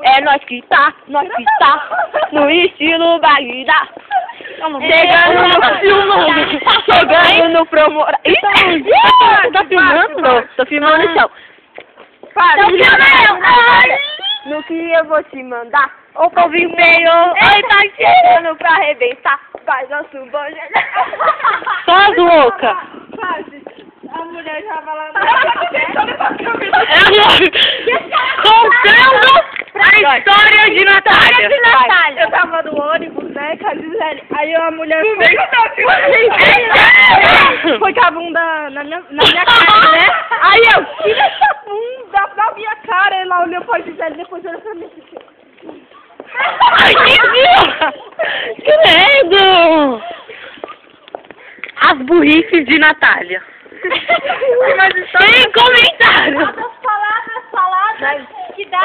É nós que tá no estilo Bagdá. Chegando no filmando, chegando no promo... Tá filmando? Tô filmando no chão. No que eu vou te mandar, o povo empenhou, oi, tá chegando pra arrebentar, faz nosso bonde. Só as loucas. A mulher já falando. Contando a história de Natália. Eu tava no ônibus, né, com a Gisele. Aí a mulher foi com a bunda na minha cara, né? Aí eu, tira essa bunda da minha cara. Ela olhou pra Gisele, depois olhou pra mim assim. Ai, que credo! As burrices de Natália. Sem comentário. Palavras que dá.